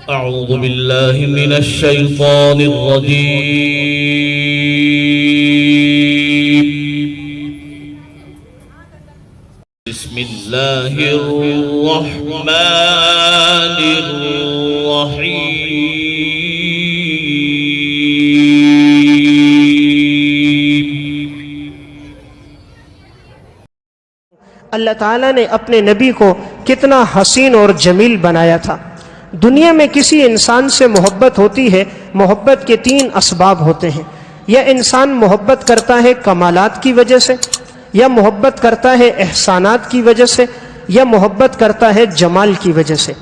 أعوذ بالله من الشيطان الرجيم. بسم الله الرحمن الرحيم. اللہ تعالیٰ نے اپنے نبی کو کتنا حسین اور جمیل بنایا تھا۔ دنیا میں کسی انسان سے محبت ہوتی ہے، محبت کے تین اسباب ہوتے ہیں۔ یا انسان محبت کرتا ہے کمالات کی وجہ سے، یا محبت کرتا ہے احسانات کی وجہ سے، یا محبت کرتا ہے جمال کی وجہ سے۔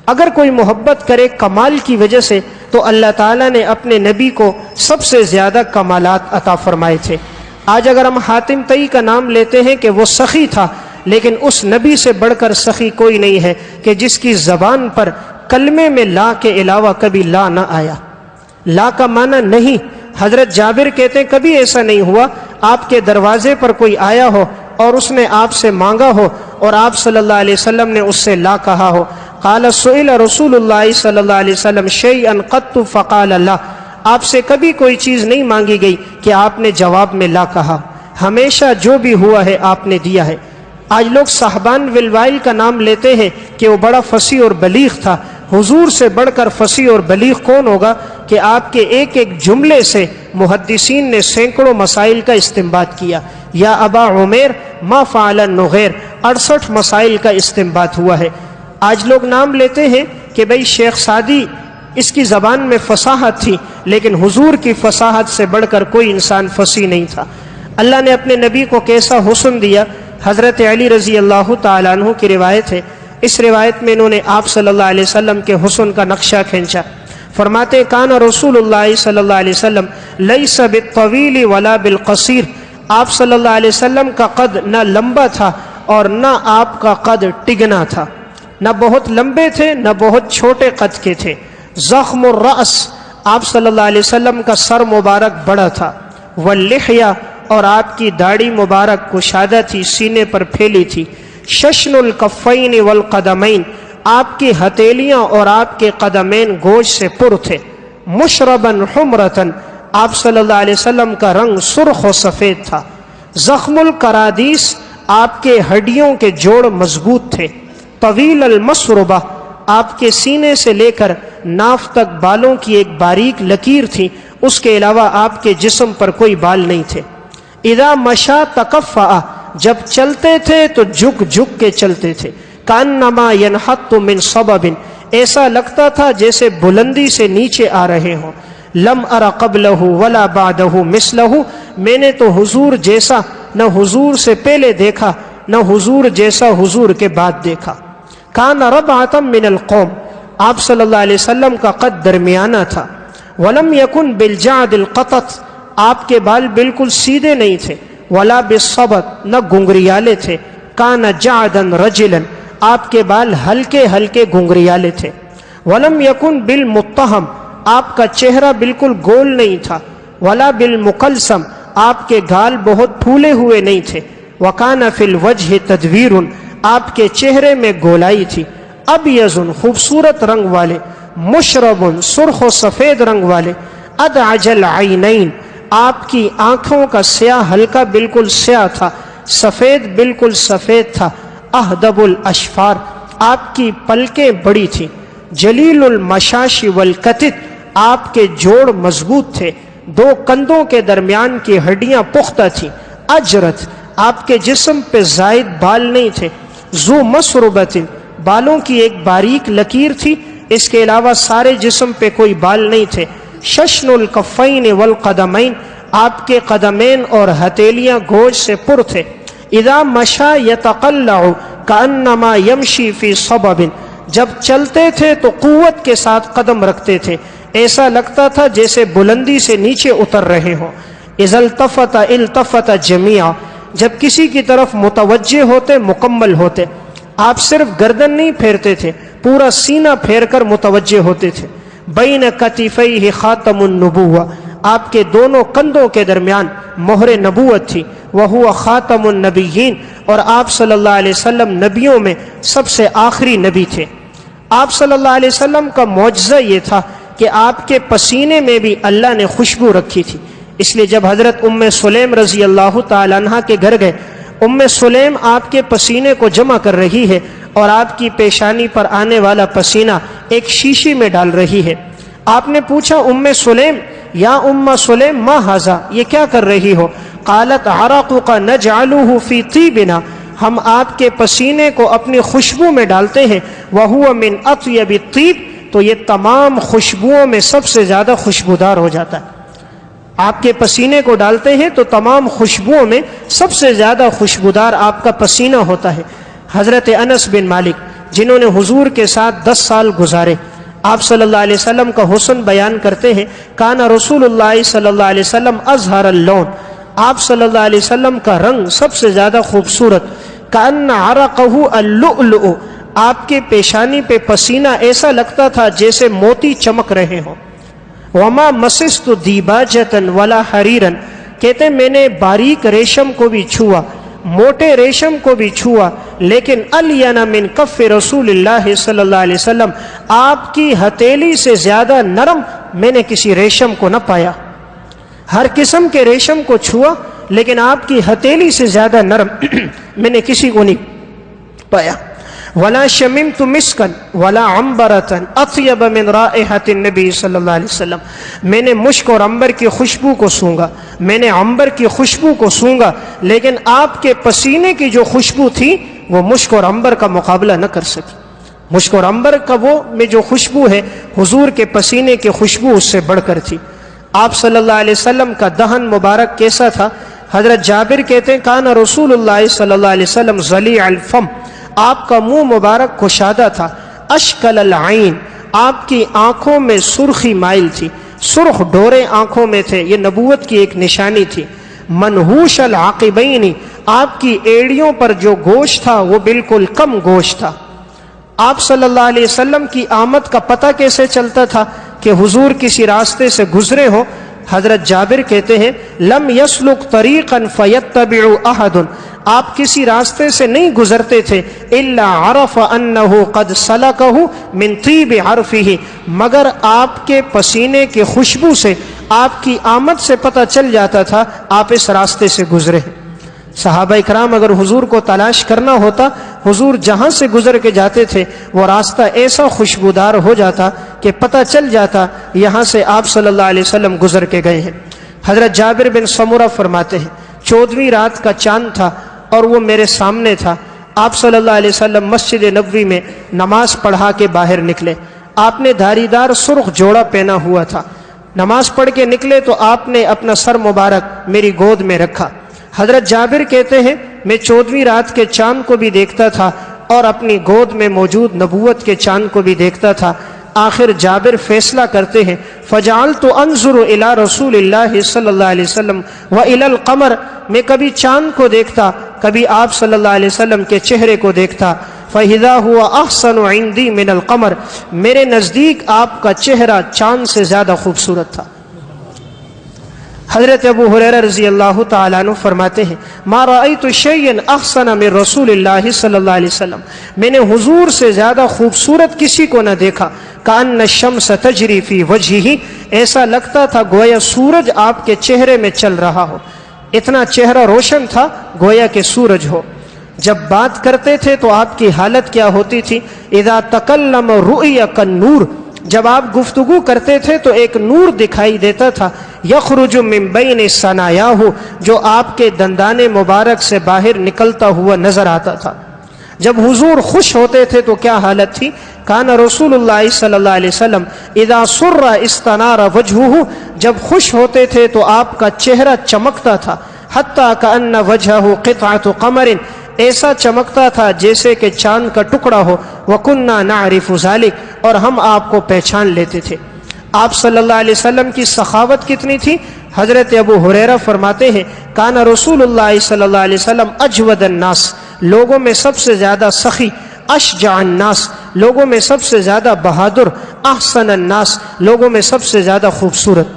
اگر کوئی محبت کرے کمال کی وجہ سے تو اللہ تعالیٰ نے اپنے نبی کو سب سے زیادہ کمالات عطا فرمائے تھے۔ آج اگر ہم حاتم طئی کا نام لیتے ہیں کہ وہ سخی تھا، لیکن اس نبی سے بڑھ کر سخی کوئی نہیں ہے کہ جس کی زبان پر کلمے میں لا کے علاوہ کبھی لا نہ آیا۔ لا کا معنی نہیں۔ حضرت جابر کہتے ہیں کبھی ایسا نہیں ہوا آپ کے دروازے پر کوئی آیا ہو اور اس نے آپ سے مانگا ہو اور آپ صلی اللہ علیہ وسلم نے اس سے لا کہا ہو۔ قال سئل رسول اللہ صلی اللہ علیہ وسلم شیئا قط فقال لا۔ آپ سے کبھی کوئی چیز نہیں مانگی گئی کہ آپ نے جواب میں لا کہا، ہمیشہ جو بھی ہوا ہے آپ نے دیا ہے۔ آج لوگ صحبان والوائل کا نام لیتے ہیں کہ وہ بڑا فصیح اور بلیغ تھا۔ حضور سے بڑھ کر فصیح اور بلیغ کون ہوگا کہ آپ کے ایک ایک جملے سے محدثین نے سینکڑوں مسائل کا استنباط کیا۔ یا ابا عمیر ما فعل النغیر، 68 مسائل کا استنباط ہوا ہے۔ آج لوگ نام لیتے ہیں کہ بھئی شیخ سعدی، اس کی زبان میں فصاحت تھی، لیکن حضور کی فصاحت سے بڑھ کر کوئی انسان فصیح نہیں تھا۔ اللہ نے اپنے نبی کو کیسا حسن دیا۔ حضرت علی رضی اللہ تعالیٰ عنہ کی روایت ہے، اس روایت میں انہوں نے آپ صلی اللہ علیہ وسلم کے حسن کا نقشہ کھینچا۔ فرماتے کان رسول اللہ صلی اللہ علیہ وسلم لیس بالطویل ولا بالقصیر، آپ صلی اللہ علیہ وسلم کا قد نہ لمبا تھا اور نہ آپ کا قد ٹگنا تھا، نہ بہت لمبے تھے نہ بہت چھوٹے قد کے تھے۔ ضخم الرأس، آپ صلی اللہ علیہ وسلم کا سر مبارک بڑا تھا۔ واللحیہ، اور آپ کی داڑھی مبارک کشادہ تھی، سینے پر پھیلی تھی۔ ششن الکفین والقدمین، آپ کی ہتھیلیاں اور آپ کے قدمین گوشت سے پر تھے۔ مشربا حمرتن، آپ صلی اللہ علیہ وسلم کا رنگ سرخ و سفید تھا۔ زخم الکرادیس، آپ کے ہڈیوں کے جوڑ مضبوط تھے۔ طویل المسربہ، آپ کے سینے سے لے کر ناف تک بالوں کی ایک باریک لکیر تھی، اس کے علاوہ آپ کے جسم پر کوئی بال نہیں تھے۔ اذا مشا تکفأ، جب چلتے تھے تو جھک جھک کے چلتے تھے۔ کانما ینحط من صبب، ایسا لگتا تھا جیسے بلندی سے نیچے آ رہے ہوں۔ لم ار قبلہ ولا بعدہ مثلہ، میں نے تو حضور جیسا نہ حضور سے پہلے دیکھا نہ حضور جیسا حضور کے بعد دیکھا۔ کان ربعۃ من القوم، آپ صلی اللہ علیہ وسلم کا قد درمیانہ تھا۔ ولم یکن بالجعد القطط، آپ کے بال بالکل سیدھے نہیں تھے۔ ولا بالصبت، نہ گنگریالے تھے۔ کان جعدا رجلا، آپ کے بال ہلکے ہلکے گنگریالے تھے۔ ولم یکن بالمتہم، آپ کا چہرہ بالکل گول نہیں تھا۔ ولا بالمقلسم، آپ کے گال بہت پھولے ہوئے نہیں تھے۔ وکان فی الوجہ تدویر، آپ کے چہرے میں گولائی تھی۔ ابیض، خوبصورت رنگ والے۔ مشرب، سرخ و سفید رنگ والے۔ ادعج العینین، آپ کی آنکھوں کا سیاہ ہلکا بالکل سیاہ تھا، سفید بالکل سفید تھا۔ اہدب الاشفار، آپ کی پلکیں بڑی تھیں۔ جلیل المشاش والکتت، آپ کے جوڑ مضبوط تھے، دو کندھوں کے درمیان کی ہڈیاں پختہ تھیں۔ اجرت، آپ کے جسم پہ زائد بال نہیں تھے۔ ذو مسربت، بالوں کی ایک باریک لکیر تھی، اس کے علاوہ سارے جسم پہ کوئی بال نہیں تھے۔ ششن الکفین والقدمین، آپ کے قدمین اور ہتھیلیاں گوشت سے پر تھے۔ اذا مشا یتقلع کانما یمشی فی صبب، جب چلتے تھے تو قوت کے ساتھ قدم رکھتے تھے، ایسا لگتا تھا جیسے بلندی سے نیچے اتر رہے ہوں۔ اذا التفت التفت جمیعا، جب کسی کی طرف متوجہ ہوتے مکمل ہوتے۔ آپ صرف گردن نہیں پھیرتے تھے، پورا سینہ پھیر کر متوجہ ہوتے تھے۔ بین کتفیہ خاتم النبوہ، آپ کے دونوں کندھوں کے درمیان مہر نبوت تھی۔ وہو خاتم النبیین، اور آپ صلی اللہ علیہ وسلم نبیوں میں سب سے آخری نبی تھے۔ آپ صلی اللہ علیہ وسلم کا معجزہ یہ تھا کہ آپ کے پسینے میں بھی اللہ نے خوشبو رکھی تھی. اس لیے جب حضرت ام سلیم رضی اللہ تعالی عنہ کے گھر گئے، ام سلیم آپ کے پسینے کو جمع کر رہی ہے اور آپ کی پیشانی پر آنے والا پسینہ ایک شیشی میں ڈال رہی ہے. آپ نے پوچھا ام سلیم یا ام سلیم ما ھذا، یہ کیا کر رہی ہو؟ قالت عرقک نجعلہ فی طیبنا، ہم آپ کے پسینے کو اپنی خوشبو میں ڈالتے ہیں. وہو من اطیب الطیب، تو یہ تمام خوشبوؤں میں سب سے زیادہ خوشبودار ہو جاتا ہے. آپ کے پسینے کو ڈالتے ہیں تو تمام خوشبوؤں میں سب سے زیادہ خوشبودار آپ کا پسینہ ہوتا ہے. حضرت انس بن مالک جنہوں نے حضور کے ساتھ 10 سال گزارے، آپ صلی اللہ علیہ وسلم کا حسن بیان کرتے ہیں. کانا رسول اللہ صلی اللہ علیہ وسلم ازہر اللون، آپ صلی اللہ علیہ وسلم کا رنگ سب سے زیادہ خوبصورت. کأن عرقہ اللؤلؤ، آپ کے پیشانی پہ پسینہ ایسا لگتا تھا جیسے موتی چمک رہے ہوں. وما مسست دیباجۃ ولا حریرا، کہتے میں نے باریک ریشم کو بھی چھوا، موٹے ریشم کو بھی چھوا، لیکن الین من کف رسول اللہ صلی اللہ علیہ وسلم، آپ کی ہتھیلی سے زیادہ نرم میں نے کسی ریشم کو نہ پایا. ہر قسم کے ریشم کو چھوا لیکن آپ کی ہتھیلی سے زیادہ نرم میں نے کسی کو نہیں پایا. ولا شممت مسکا ولا عنبرۃ اطیب من رائحۃ النبی صلی اللہ علیہ وسلم، میں نے مشک اور عنبر کی خوشبو کو سونگا، میں نے عنبر کی خوشبو کو سونگا، لیکن آپ کے پسینے کی جو خوشبو تھی وہ مشک اور عنبر کا مقابلہ نہ کر سکی. مشک اور عنبر کا وہ میں جو خوشبو ہے، حضور کے پسینے کی خوشبو اس سے بڑھ کر تھی. آپ صلی اللہ علیہ وسلم کا دہن مبارک کیسا تھا؟ حضرت جابر کہتے ہیں کان رسول اللہ صلی اللہ علیہ وسلم ضلیع الفم، آپ کا منہ مبارک کشادہ تھا. اشکل العین، آپ کی آنکھوں میں سرخی مائل تھی، سرخ ڈورے آنکھوں میں تھے، یہ نبوت کی ایک نشانی تھی. منحوش العاقبین، آپ کی ایڑیوں پر جو گوشت تھا وہ بالکل کم گوشت تھا. آپ صلی اللہ علیہ وسلم کی آمد کا پتہ کیسے چلتا تھا کہ حضور کسی راستے سے گزرے ہو؟ حضرت جابر کہتے ہیں لم یسلک طریقا فیتبع احد، آپ کسی راستے سے نہیں گزرتے تھے الا عرف انہ قد سلکہ من طیب عرفہ، مگر آپ کے پسینے کی خوشبو سے، آپ کی آمد سے پتہ چل جاتا تھا آپ اس راستے سے گزرے. صحابہ اکرام اگر حضور کو تلاش کرنا ہوتا، حضور جہاں سے گزر کے جاتے تھے وہ راستہ ایسا خوشبودار ہو جاتا کہ پتہ چل جاتا یہاں سے آپ صلی اللہ علیہ وسلم گزر کے گئے ہیں. حضرت جابر بن سمرہ فرماتے ہیں 14ویں رات کا چاند تھا اور وہ میرے سامنے تھا. آپ صلی اللہ علیہ وسلم مسجد نبوی میں نماز پڑھا کے باہر نکلے. آپ نے دھاری دار سرخ جوڑا پہنا ہوا تھا. نماز پڑھ کے نکلے تو آپ نے اپنا سر مبارک میری گود میں رکھا. حضرت جابر کہتے ہیں میں 14ویں رات کے چاند کو بھی دیکھتا تھا اور اپنی گود میں موجود نبوت کے چاند کو بھی دیکھتا تھا. آخر جابر فیصلہ کرتے ہیں فجعلت انظر الى رسول اللہ صلی اللہ علیہ وسلم والى القمر، میں کبھی چاند کو دیکھتا کبھی آپ صلی اللہ علیہ وسلم کے چہرے کو دیکھتا. فاذا هو احسن عندي من القمر، میرے نزدیک آپ کا چہرہ چاند سے زیادہ خوبصورت تھا. حضرت ابو ہریرہ رضی اللہ تعالیٰ عنہ فرماتے ہیں ما رأیت شیئا احسن من رسول اللہ صلی اللہ علیہ وسلم، میں نے حضور سے زیادہ خوبصورت کسی کو نہ دیکھا. کأن الشمس تجری فی وجہہ، ایسا لگتا تھا گویا سورج آپ کے چہرے میں چل رہا ہو، اتنا چہرہ روشن تھا گویا کہ سورج ہو. جب بات کرتے تھے تو آپ کی حالت کیا ہوتی تھی؟ اذا تکلم رؤی کالنور، جب آپ گفتگو کرتے تھے تو ایک نور دکھائی دیتا تھا. یخرج من بین ثنایاہ، جو آپ کے دندان مبارک سے باہر نکلتا ہوا نظر آتا تھا. جب حضور خوش ہوتے تھے تو کیا حالت تھی؟ کان رسول اللہ صلی اللہ علیہ وسلم اذا سر استنار وجہہ، جب خوش ہوتے تھے تو آپ کا چہرہ چمکتا تھا. حتی کأن وجہہ قطعۃ قمر، ایسا چمکتا تھا جیسے کہ چاند کا ٹکڑا ہو. وَكُنَّا نَعْرِفُ ذَلِكَ، اور ہم آپ کو پہچان لیتے تھے. آپ صلی اللہ علیہ وسلم کی سخاوت کتنی تھی؟ حضرت ابو ہریرہ فرماتے ہیں کان رسول اللہ صلی اللہ علیہ وسلم اجود الناس، لوگوں میں سب سے زیادہ سخی. اشجع الناس، لوگوں میں سب سے زیادہ بہادر. احسن الناس، لوگوں میں سب سے زیادہ خوبصورت.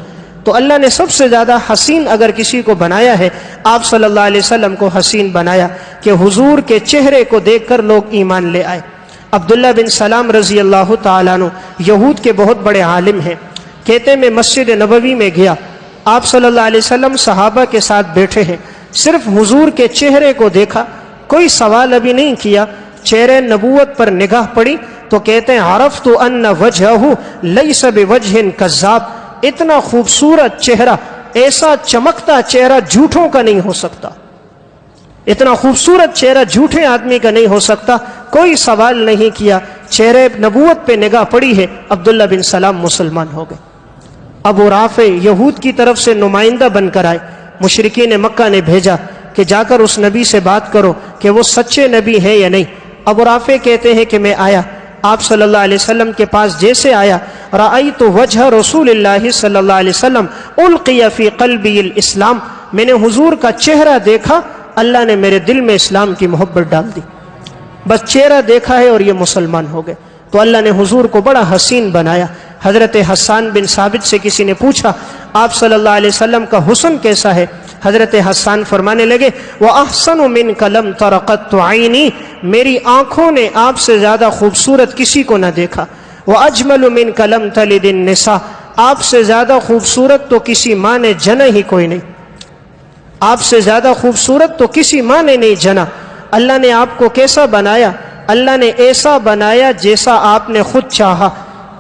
تو اللہ نے سب سے زیادہ حسین اگر کسی کو بنایا ہے، آپ صلی اللہ علیہ وسلم کو حسین بنایا کہ حضور کے چہرے کو دیکھ کر لوگ ایمان لے آئے. عبداللہ بن سلام رضی اللہ تعالیٰ عنہ یہود کے بہت بڑے عالم ہیں، کہتے میں مسجد نبوی میں گیا، آپ صلی اللہ علیہ وسلم صحابہ کے ساتھ بیٹھے ہیں، صرف حضور کے چہرے کو دیکھا، کوئی سوال ابھی نہیں کیا، چہرے نبوت پر نگاہ پڑی تو کہتے ہیں عرفت ان وجہہ لیس بوجہ کذاب، اتنا خوبصورت چہرہ، ایسا چمکتا چہرہ جھوٹوں کا نہیں ہو سکتا، اتنا خوبصورت چہرہ جھوٹے آدمی کا نہیں ہو سکتا، کوئی سوال نہیں کیا، چہرے نبوت پہ نگاہ پڑی ہے، عبداللہ بن سلام مسلمان ہو گئے۔ ابو رافع یہود کی طرف سے نمائندہ بن کر آئے، مشرکین مکہ نے بھیجا کہ جا کر اس نبی سے بات کرو کہ وہ سچے نبی ہیں یا نہیں۔ ابو رافع کہتے ہیں کہ میں آیا، آپ صلی اللہ علیہ وسلم کے پاس جیسے آیا، رأیت وجہ رسول اللہ صلی اللہ علیہ وسلم القی فی قلبی الاسلام، میں نے حضور کا چہرہ دیکھا، اللہ نے میرے دل میں اسلام کی محبت ڈال دی، بس چہرہ دیکھا ہے اور یہ مسلمان ہو گئے۔ تو اللہ نے حضور کو بڑا حسین بنایا۔ حضرت حسان بن ثابت سے کسی نے پوچھا آپ صلی اللہ علیہ وسلم کا حسن کیسا ہے؟ حضرت حسان فرمانے لگے وَأَحْسَنُ مِنْكَ لَمْ تَرَ قَطُّ عَيْنِي، میری آنکھوں نے آپ سے زیادہ خوبصورت کسی کو نہ دیکھا۔ وَأَجْمَلُ مِنْكَ لَمْ تَلِدِ النِّسَاء، آپ سے زیادہ خوبصورت تو کسی ماں نے جنا ہی کوئی نہیں، آپ سے زیادہ خوبصورت تو کسی ماں نے نہیں جنا۔ اللہ نے آپ کو کیسا بنایا؟ اللہ نے ایسا بنایا جیسا آپ نے خود چاہا۔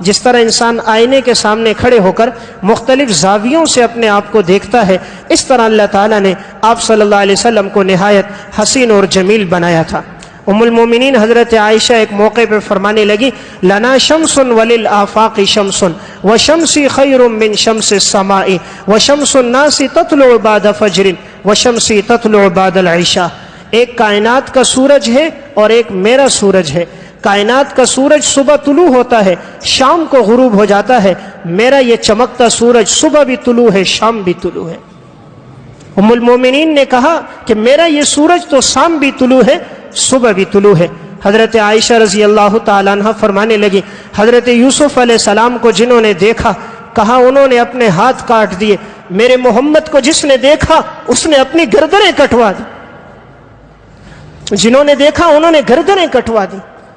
جس طرح انسان آئینے کے سامنے کھڑے ہو کر مختلف زاویوں سے اپنے آپ کو دیکھتا ہے، اس طرح اللہ تعالیٰ نے آپ صلی اللہ علیہ وسلم کو نہایت حسین اور جمیل بنایا تھا۔ ام المومنین حضرت عائشہ ایک موقع پر فرمانے لگی لنا شمس وللآفاق شمس وشمسی خیر من شمس السماء وشمس الناس تطلع بعد فجر وشمسی تطلع بعد العشاء، ایک کائنات کا سورج ہے اور ایک میرا سورج ہے، کائنات کا سورج صبح طلوع ہوتا ہے، شام کو غروب ہو جاتا ہے، میرا یہ چمکتا سورج صبح بھی طلوع ہے، شام بھی طلوع ہے۔ ام المومنین نے کہا کہ میرا یہ سورج تو شام بھی طلوع ہے، صبح بھی طلوع ہے۔ حضرت عائشہ رضی اللہ تعالیٰ عنہ فرمانے لگی حضرت یوسف علیہ السلام کو جنہوں نے دیکھا، کہا انہوں نے اپنے ہاتھ کاٹ دیے، میرے محمد کو جس نے دیکھا اس نے اپنی گردنیں کٹوا دی، جنہوں نے دیکھا انہوں نے گردنیں کٹوا دی۔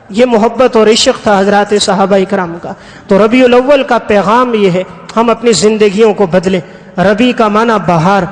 یہ محبت اور عشق تھا حضرات صحابہ اکرام کا۔ تو ربیع الاول کا پیغام یہ ہے ہم اپنی زندگیوں کو بدلیں۔ ربیع کا معنی بہار،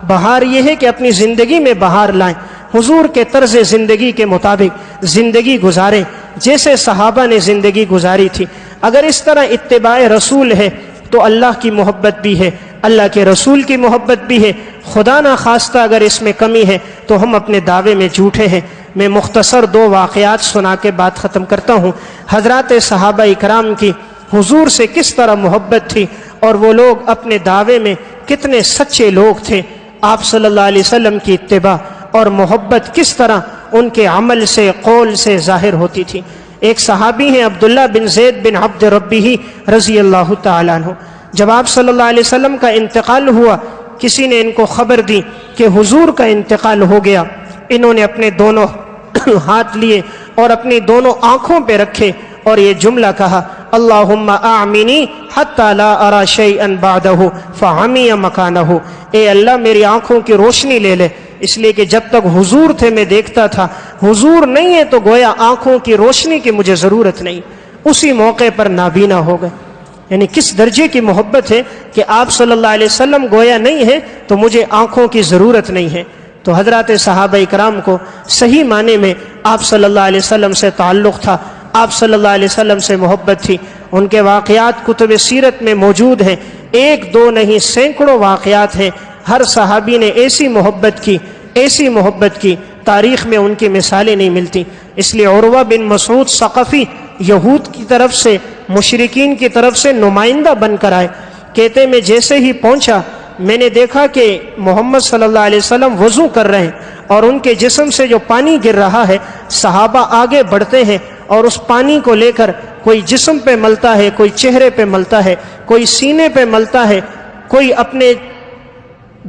بہار یہ ہے کہ اپنی زندگی میں بہار لائیں، حضور کے طرز زندگی کے مطابق زندگی گزاریں جیسے صحابہ نے زندگی گزاری تھی۔ اگر اس طرح اتباع رسول ہے تو اللہ کی محبت بھی ہے، اللہ کے رسول کی محبت بھی ہے۔ خدا نہ خواستہ اگر اس میں کمی ہے تو ہم اپنے دعوے میں جھوٹے ہیں۔ میں مختصر دو واقعات سنا کے بات ختم کرتا ہوں۔ حضرات صحابہ اکرام کی حضور سے کس طرح محبت تھی اور وہ لوگ اپنے دعوے میں کتنے سچے لوگ تھے۔ آپ صلی اللہ علیہ وسلم کی اتباع اور محبت کس طرح ان کے عمل سے قول سے ظاہر ہوتی تھی۔ ایک صحابی ہیں عبداللہ بن زید بن عبد ربہ رضی اللہ تعالیٰ عنہ، جب آپ صلی اللہ علیہ وسلم کا انتقال ہوا، کسی نے ان کو خبر دی کہ حضور کا انتقال ہو گیا۔ انہوں نے اپنے دونوں ہاتھ لیے اور اپنی دونوں آنکھوں پہ رکھے اور یہ جملہ کہا اللہم اعمنی حتی لا ارى شیئا بعدہ فعمی مکانہ، اے اللہ میری آنکھوں کی روشنی لے لے، اس لیے کہ جب تک حضور تھے میں دیکھتا تھا، حضور نہیں ہے تو گویا آنکھوں کی روشنی کی مجھے ضرورت نہیں۔ اسی موقع پر نابینا ہو گئے۔ یعنی کس درجے کی محبت ہے کہ آپ صلی اللہ علیہ وسلم گویا نہیں ہے تو مجھے آنکھوں کی ضرورت نہیں ہے۔ تو حضرات صحابہ اکرام کو صحیح معنی میں آپ صلی اللہ علیہ وسلم سے تعلق تھا، آپ صلی اللہ علیہ وسلم سے محبت تھی۔ ان کے واقعات کتب سیرت میں موجود ہیں، ایک دو نہیں سینکڑوں واقعات ہیں۔ ہر صحابی نے ایسی محبت کی، ایسی محبت کی، تاریخ میں ان کی مثالیں نہیں ملتی۔ اس لیے عروہ بن مسعود ثقفی یہود کی طرف سے، مشرکین کی طرف سے نمائندہ بن کر آئے، کہتے میں جیسے ہی پہنچا میں نے دیکھا کہ محمد صلی اللہ علیہ وسلم وضو کر رہے ہیں اور ان کے جسم سے جو پانی گر رہا ہے، صحابہ آگے بڑھتے ہیں اور اس پانی کو لے کر کوئی جسم پہ ملتا ہے، کوئی چہرے پہ ملتا ہے، کوئی سینے پہ ملتا ہے، کوئی اپنے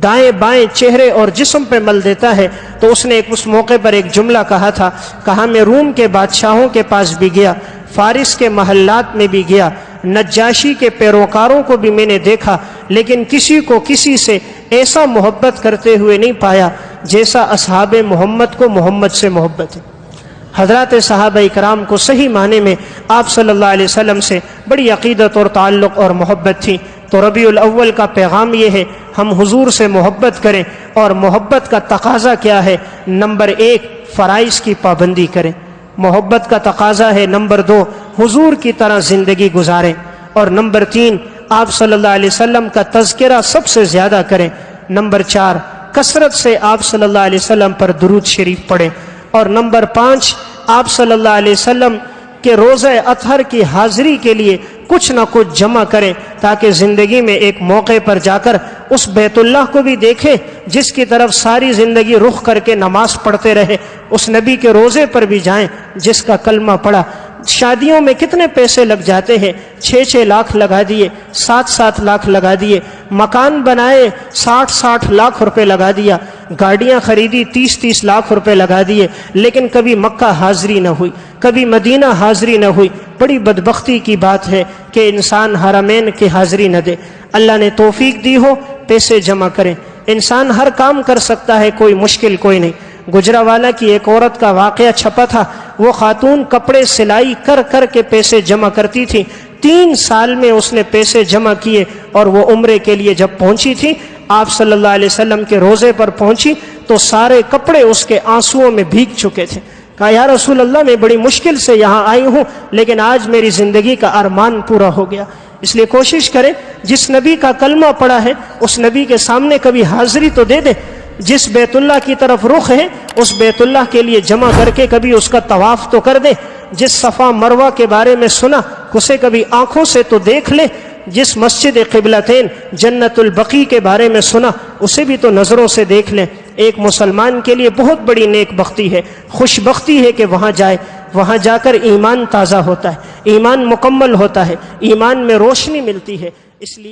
دائیں بائیں چہرے اور جسم پہ مل دیتا ہے۔ تو اس نے اس موقع پر ایک جملہ کہا تھا، کہا میں روم کے بادشاہوں کے پاس بھی گیا، فارس کے محلات میں بھی گیا، نجاشی کے پیروکاروں کو بھی میں نے دیکھا، لیکن کسی کو کسی سے ایسا محبت کرتے ہوئے نہیں پایا جیسا اصحاب محمد کو محمد سے محبت ہے۔ حضرات صحابہ اکرام کو صحیح معنی میں آپ صلی اللہ علیہ وسلم سے بڑی عقیدت اور تعلق اور محبت تھی۔ تو ربیع الاول کا پیغام یہ ہے ہم حضور سے محبت کریں، اور محبت کا تقاضا کیا ہے؟ نمبر 1 فرائض کی پابندی کریں۔ محبت کا تقاضا ہے نمبر 2 حضور کی طرح زندگی گزاریں، اور نمبر 3 آپ صلی اللہ علیہ وسلم کا تذکرہ سب سے زیادہ کریں۔ نمبر 4 کثرت سے آپ صلی اللہ علیہ وسلم پر درود شریف پڑھیں، اور نمبر 5 آپ صلی اللہ علیہ وسلم کہ روزہ اطہر کی حاضری کے لیے کچھ نہ کچھ جمع کریں، تاکہ زندگی میں ایک موقع پر جا کر اس بیت اللہ کو بھی دیکھیں جس کی طرف ساری زندگی رخ کر کے نماز پڑھتے رہے، اس نبی کے روزے پر بھی جائیں جس کا کلمہ پڑھا۔ شادیوں میں کتنے پیسے لگ جاتے ہیں، 6 لاکھ لگا دیے، 7 لاکھ لگا دیے، مکان بنائے 60 لاکھ روپے لگا دیا، گاڑیاں خریدی 30 لاکھ روپے لگا دیے، لیکن کبھی مکہ حاضری نہ ہوئی، کبھی مدینہ حاضری نہ ہوئی۔ بڑی بدبختی کی بات ہے کہ انسان حرمین کی حاضری نہ دے۔ اللہ نے توفیق دی ہو پیسے جمع کریں، انسان ہر کام کر سکتا ہے، کوئی مشکل کوئی نہیں۔ گجرانوالہ کی ایک عورت کا واقعہ چھپا تھا، وہ خاتون کپڑے سلائی کر کر کے پیسے جمع کرتی تھی، 3 سال میں اس نے پیسے جمع کیے، اور وہ عمرے کے لیے جب پہنچی تھی آپ صلی اللہ علیہ وسلم کے روزے پر پہنچی تو سارے کپڑے اس کے آنسوؤں میں بھیگ چکے تھے۔ کہا یا رسول اللہ میں بڑی مشکل سے یہاں آئی ہوں، لیکن آج میری زندگی کا ارمان پورا ہو گیا۔ اس لیے کوشش کریں جس نبی کا کلمہ پڑھا ہے اس نبی کے سامنے کبھی حاضری تو دے دیں، جس بیت اللہ کی طرف رخ ہے اس بیت اللہ کے لیے جمع کر کے کبھی اس کا طواف تو کر دیں، جس صفا مروہ کے بارے میں سنا اسے کبھی آنکھوں سے تو دیکھ لیں، جس مسجد قبلتین جنت البقیع کے بارے میں سنا اسے بھی تو نظروں سے دیکھ لیں۔ ایک مسلمان کے لیے بہت بڑی نیک بختی ہے، خوش بختی ہے کہ وہاں جائے، وہاں جا کر ایمان تازہ ہوتا ہے، ایمان مکمل ہوتا ہے، ایمان میں روشنی ملتی ہے۔ اس لیے